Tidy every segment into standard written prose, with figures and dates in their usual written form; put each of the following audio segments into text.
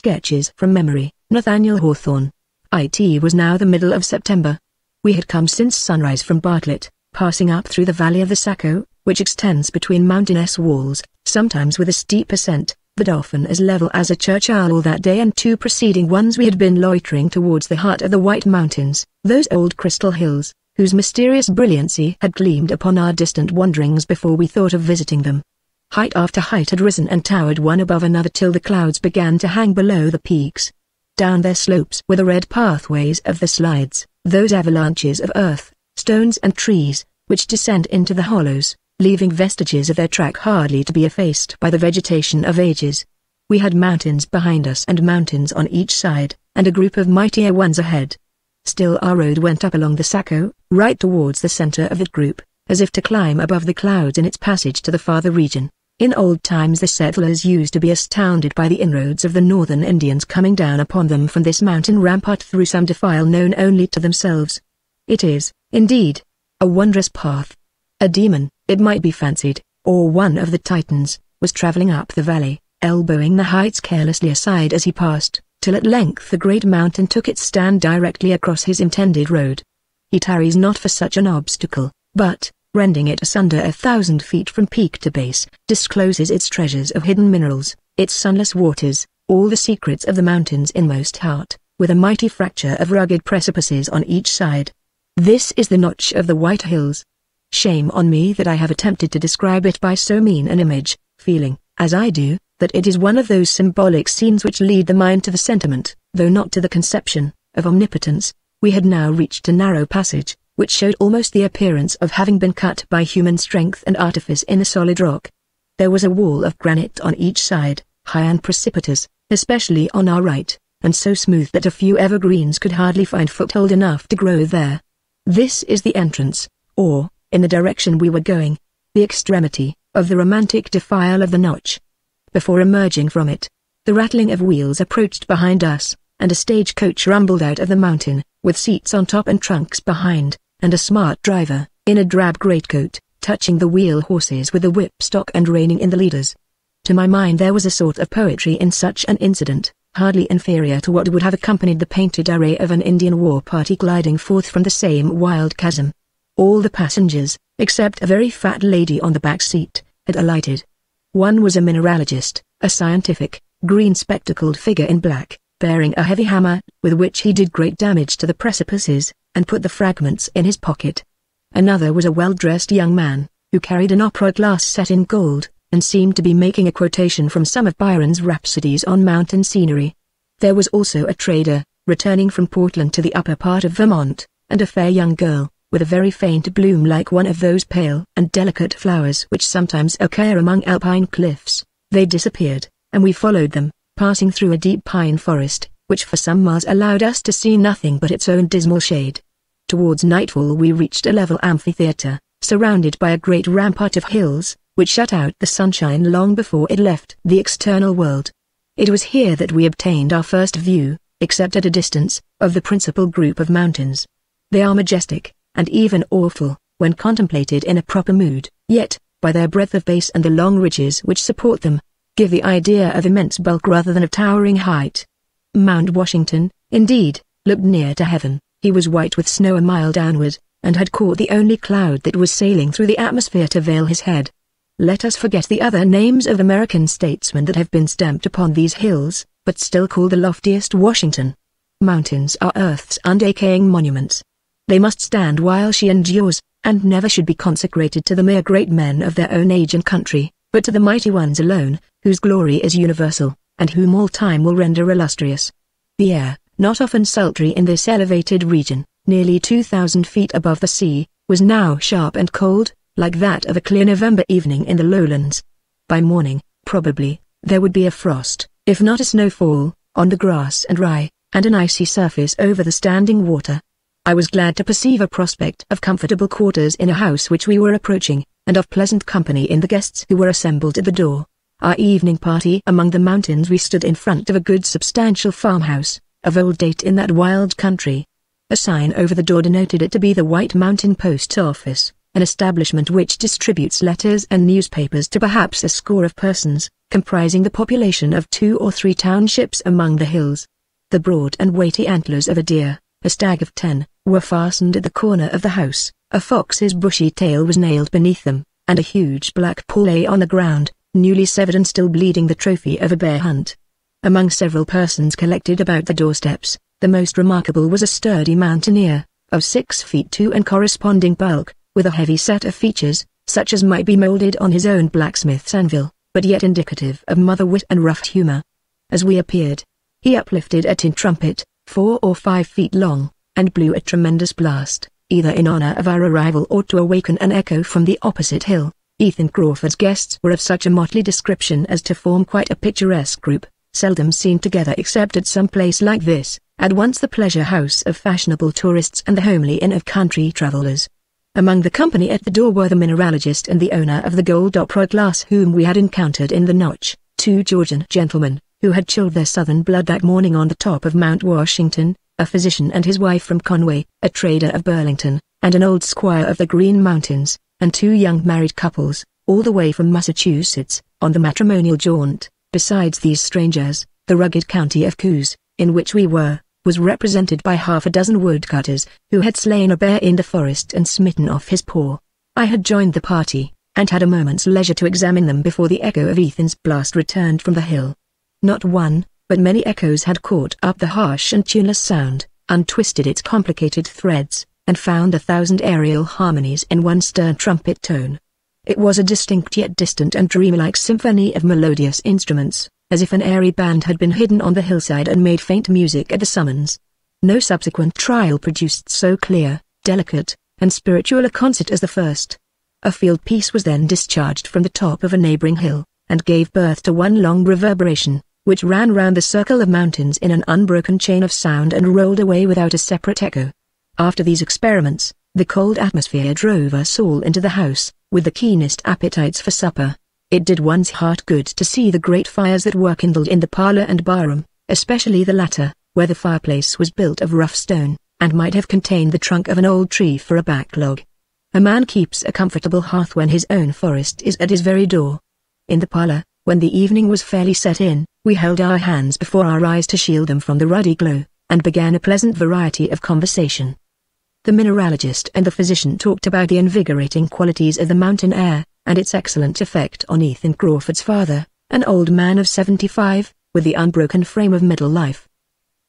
sketches from memory, Nathaniel Hawthorne. It was now the middle of September. We had come since sunrise from Bartlett, passing up through the valley of the Saco, which extends between mountainous walls, sometimes with a steep ascent, but often as level as a church aisle. That day and 2 preceding ones we had been loitering towards the heart of the White Mountains, those old crystal hills, whose mysterious brilliancy had gleamed upon our distant wanderings before we thought of visiting them. Height after height had risen and towered one above another till the clouds began to hang below the peaks. Down their slopes were the red pathways of the slides, those avalanches of earth, stones and trees, which descend into the hollows, leaving vestiges of their track hardly to be effaced by the vegetation of ages. We had mountains behind us and mountains on each side, and a group of mightier ones ahead. Still our road went up along the Saco, right towards the center of that group, as if to climb above the clouds in its passage to the farther region. In old times the settlers used to be astounded by the inroads of the northern Indians coming down upon them from this mountain rampart through some defile known only to themselves. It is, indeed, a wondrous path. A demon, it might be fancied, or one of the Titans, was traveling up the valley, elbowing the heights carelessly aside as he passed, till at length the great mountain took its stand directly across his intended road. He tarries not for such an obstacle, but, rending it asunder 1,000 feet from peak to base, discloses its treasures of hidden minerals, its sunless waters, all the secrets of the mountain's inmost heart, with a mighty fracture of rugged precipices on each side. This is the notch of the White Hills. Shame on me that I have attempted to describe it by so mean an image, feeling, as I do, that it is one of those symbolic scenes which lead the mind to the sentiment, though not to the conception, of omnipotence. We had now reached a narrow passage, which showed almost the appearance of having been cut by human strength and artifice in the solid rock. There was a wall of granite on each side, high and precipitous, especially on our right, and so smooth that a few evergreens could hardly find foothold enough to grow there. This is the entrance, or, in the direction we were going, the extremity, of the romantic defile of the Notch. Before emerging from it, the rattling of wheels approached behind us, and a stagecoach rumbled out of the mountain, with seats on top and trunks behind, and a smart driver, in a drab greatcoat, touching the wheel horses with a whipstock and reining in the leaders. To my mind there was a sort of poetry in such an incident, hardly inferior to what would have accompanied the painted array of an Indian war party gliding forth from the same wild chasm. All the passengers, except a very fat lady on the back seat, had alighted. One was a mineralogist, a scientific, green-spectacled figure in black, bearing a heavy hammer, with which he did great damage to the precipices, and put the fragments in his pocket. Another was a well-dressed young man, who carried an opera glass set in gold, and seemed to be making a quotation from some of Byron's rhapsodies on mountain scenery. There was also a trader, returning from Portland to the upper part of Vermont, and a fair young girl, with a very faint bloom like one of those pale and delicate flowers which sometimes occur among alpine cliffs. They disappeared, and we followed them, passing through a deep pine forest, which for some miles allowed us to see nothing but its own dismal shade. Towards nightfall we reached a level amphitheater, surrounded by a great rampart of hills, which shut out the sunshine long before it left the external world. It was here that we obtained our first view, except at a distance, of the principal group of mountains. They are majestic, and even awful, when contemplated in a proper mood, yet, by their breadth of base and the long ridges which support them, give the idea of immense bulk rather than of towering height. Mount Washington, indeed, looked near to heaven. He was white with snow a mile downward, and had caught the only cloud that was sailing through the atmosphere to veil his head. Let us forget the other names of American statesmen that have been stamped upon these hills, but still call the loftiest Washington. Mountains are Earth's undecaying monuments. They must stand while she endures, and never should be consecrated to the mere great men of their own age and country, but to the mighty ones alone, whose glory is universal, and whom all time will render illustrious. The air, not often sultry in this elevated region, nearly 2,000 feet above the sea, was now sharp and cold, like that of a clear November evening in the lowlands. By morning, probably, there would be a frost, if not a snowfall, on the grass and rye, and an icy surface over the standing water. I was glad to perceive a prospect of comfortable quarters in a house which we were approaching, and of pleasant company in the guests who were assembled at the door. Our evening party among the mountains. We stood in front of a good substantial farmhouse, of old date in that wild country. A sign over the door denoted it to be the White Mountain Post Office, an establishment which distributes letters and newspapers to perhaps a score of persons, comprising the population of 2 or 3 townships among the hills. The broad and weighty antlers of a deer, a stag of 10, were fastened at the corner of the house, a fox's bushy tail was nailed beneath them, and a huge black paw lay on the ground, newly severed and still bleeding, the trophy of a bear hunt. Among several persons collected about the doorsteps, the most remarkable was a sturdy mountaineer, of 6 feet 2 and corresponding bulk, with a heavy set of features, such as might be moulded on his own blacksmith's anvil, but yet indicative of mother wit and rough humour. As we appeared, he uplifted a tin trumpet, 4 or 5 feet long, and blew a tremendous blast, either in honour of our arrival or to awaken an echo from the opposite hill. Ethan Crawford's guests were of such a motley description as to form quite a picturesque group, seldom seen together except at some place like this, at once the pleasure house of fashionable tourists and the homely inn of country travellers. Among the company at the door were the mineralogist and the owner of the gold opera glass whom we had encountered in the Notch, 2 Georgian gentlemen, who had chilled their southern blood that morning on the top of Mount Washington, a physician and his wife from Conway, a trader of Burlington, and an old squire of the Green Mountains, and 2 young married couples, all the way from Massachusetts, on the matrimonial jaunt. Besides these strangers, the rugged county of Coos, in which we were, was represented by half a dozen woodcutters, who had slain a bear in the forest and smitten off his paw. I had joined the party, and had a moment's leisure to examine them before the echo of Ethan's blast returned from the hill. Not one, but many echoes had caught up the harsh and tuneless sound, untwisted its complicated threads, and found 1,000 aerial harmonies in one stern trumpet tone. It was a distinct yet distant and dreamlike symphony of melodious instruments, as if an airy band had been hidden on the hillside and made faint music at the summons. No subsequent trial produced so clear, delicate, and spiritual a concert as the first. A field piece was then discharged from the top of a neighboring hill, and gave birth to one long reverberation, which ran round the circle of mountains in an unbroken chain of sound and rolled away without a separate echo. After these experiments, the cold atmosphere drove us all into the house, with the keenest appetites for supper. It did one's heart good to see the great fires that were kindled in the parlour and barroom, especially the latter, where the fireplace was built of rough stone, and might have contained the trunk of an old tree for a backlog. A man keeps a comfortable hearth when his own forest is at his very door. In the parlour, when the evening was fairly set in, we held our hands before our eyes to shield them from the ruddy glow, and began a pleasant variety of conversation. The mineralogist and the physician talked about the invigorating qualities of the mountain air, and its excellent effect on Ethan Crawford's father, an old man of 75, with the unbroken frame of middle life.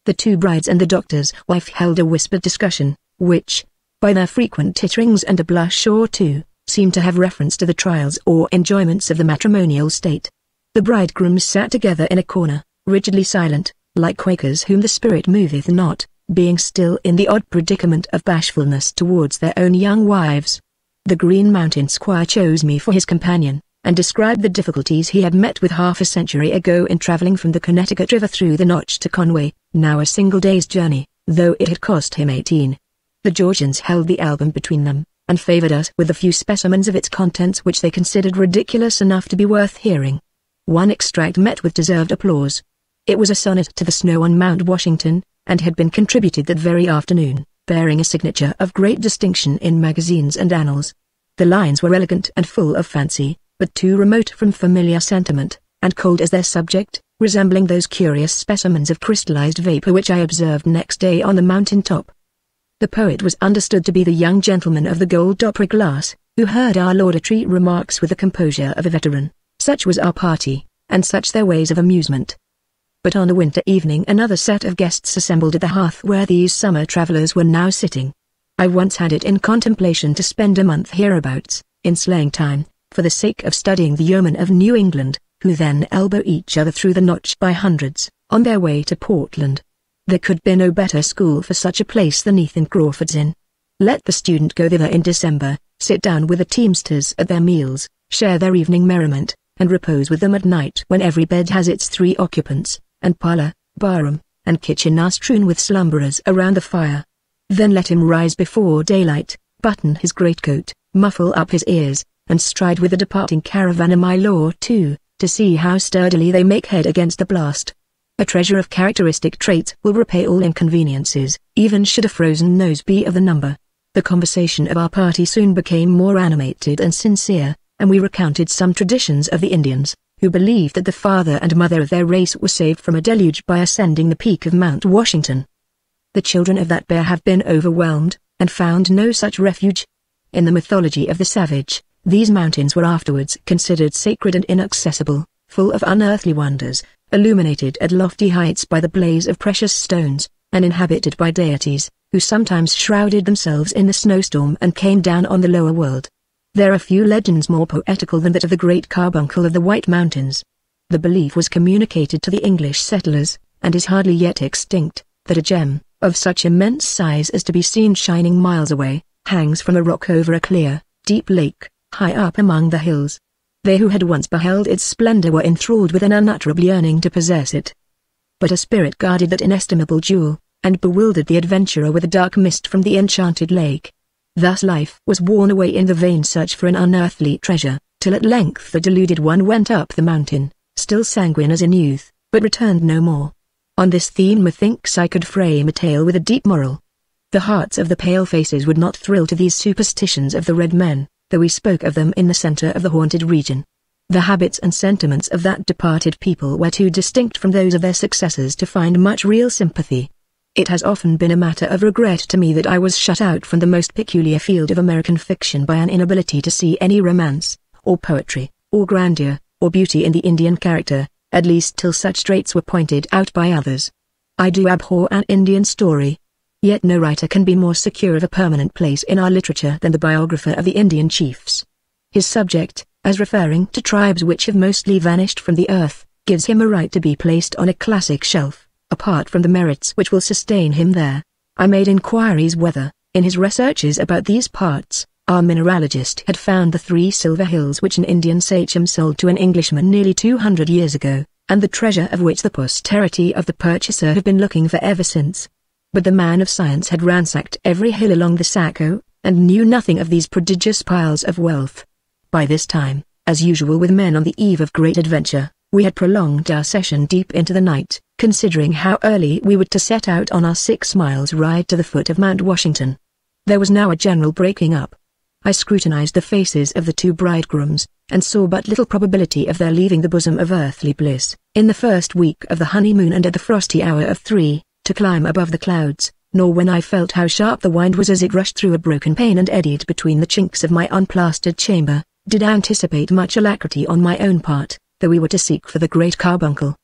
The 2 brides and the doctor's wife held a whispered discussion, which, by their frequent titterings and a blush or 2, seemed to have reference to the trials or enjoyments of the matrimonial state. The bridegrooms sat together in a corner, rigidly silent, like Quakers whom the spirit moveth not, being still in the odd predicament of bashfulness towards their own young wives. The Green Mountain squire chose me for his companion, and described the difficulties he had met with half a century ago in travelling from the Connecticut River through the Notch to Conway, now a single day's journey, though it had cost him 18. The Georgians held the album between them, and favoured us with a few specimens of its contents which they considered ridiculous enough to be worth hearing. One extract met with deserved applause. It was a sonnet to the snow on Mount Washington, and had been contributed that very afternoon, bearing a signature of great distinction in magazines and annals. The lines were elegant and full of fancy, but too remote from familiar sentiment, and cold as their subject, resembling those curious specimens of crystallized vapor which I observed next day on the mountain top. The poet was understood to be the young gentleman of the gold opera glass, who heard our laudatory remarks with the composure of a veteran. Such was our party, and such their ways of amusement. But on a winter evening another set of guests assembled at the hearth where these summer travellers were now sitting. I once had it in contemplation to spend a month hereabouts, in sleighing time, for the sake of studying the yeomen of New England, who then elbow each other through the Notch by hundreds, on their way to Portland. There could be no better school for such a place than Ethan Crawford's Inn. Let the student go thither in December, sit down with the teamsters at their meals, share their evening merriment, and repose with them at night when every bed has its 3 occupants, and parlour, barroom, and kitchen are strewn with slumberers around the fire. Then let him rise before daylight, button his greatcoat, muffle up his ears, and stride with the departing caravan a mile or 2, to see how sturdily they make head against the blast. A treasure of characteristic traits will repay all inconveniences, even should a frozen nose be of the number. The conversation of our party soon became more animated and sincere, and we recounted some traditions of the Indians, who believed that the father and mother of their race were saved from a deluge by ascending the peak of Mount Washington. The children of that bear have been overwhelmed, and found no such refuge. In the mythology of the savage, these mountains were afterwards considered sacred and inaccessible, full of unearthly wonders, illuminated at lofty heights by the blaze of precious stones, and inhabited by deities, who sometimes shrouded themselves in the snowstorm and came down on the lower world. There are few legends more poetical than that of the Great Carbuncle of the White Mountains. The belief was communicated to the English settlers, and is hardly yet extinct, that a gem, of such immense size as to be seen shining miles away, hangs from a rock over a clear, deep lake, high up among the hills. They who had once beheld its splendor were enthralled with an unutterable yearning to possess it. But a spirit guarded that inestimable jewel, and bewildered the adventurer with a dark mist from the enchanted lake. Thus life was worn away in the vain search for an unearthly treasure, till at length the deluded one went up the mountain, still sanguine as in youth, but returned no more. On this theme methinks I could frame a tale with a deep moral. The hearts of the pale-faces would not thrill to these superstitions of the red men, though we spoke of them in the center of the haunted region. The habits and sentiments of that departed people were too distinct from those of their successors to find much real sympathy. It has often been a matter of regret to me that I was shut out from the most peculiar field of American fiction by an inability to see any romance, or poetry, or grandeur, or beauty in the Indian character, at least till such traits were pointed out by others. I do abhor an Indian story. Yet no writer can be more secure of a permanent place in our literature than the biographer of the Indian chiefs. His subject, as referring to tribes which have mostly vanished from the earth, gives him a right to be placed on a classic shelf, apart from the merits which will sustain him there. I made inquiries whether, in his researches about these parts, our mineralogist had found the 3 silver hills which an Indian sachem sold to an Englishman nearly 200 years ago, and the treasure of which the posterity of the purchaser have been looking for ever since. But the man of science had ransacked every hill along the Saco, and knew nothing of these prodigious piles of wealth. By this time, as usual with men on the eve of great adventure, we had prolonged our session deep into the night, considering how early we were to set out on our 6 miles ride to the foot of Mount Washington. There was now a general breaking up. I scrutinized the faces of the 2 bridegrooms, and saw but little probability of their leaving the bosom of earthly bliss, in the first week of the honeymoon and at the frosty hour of 3, to climb above the clouds, nor when I felt how sharp the wind was as it rushed through a broken pane and eddied between the chinks of my unplastered chamber, did I anticipate much alacrity on my own part, though we were to seek for the Great Carbuncle.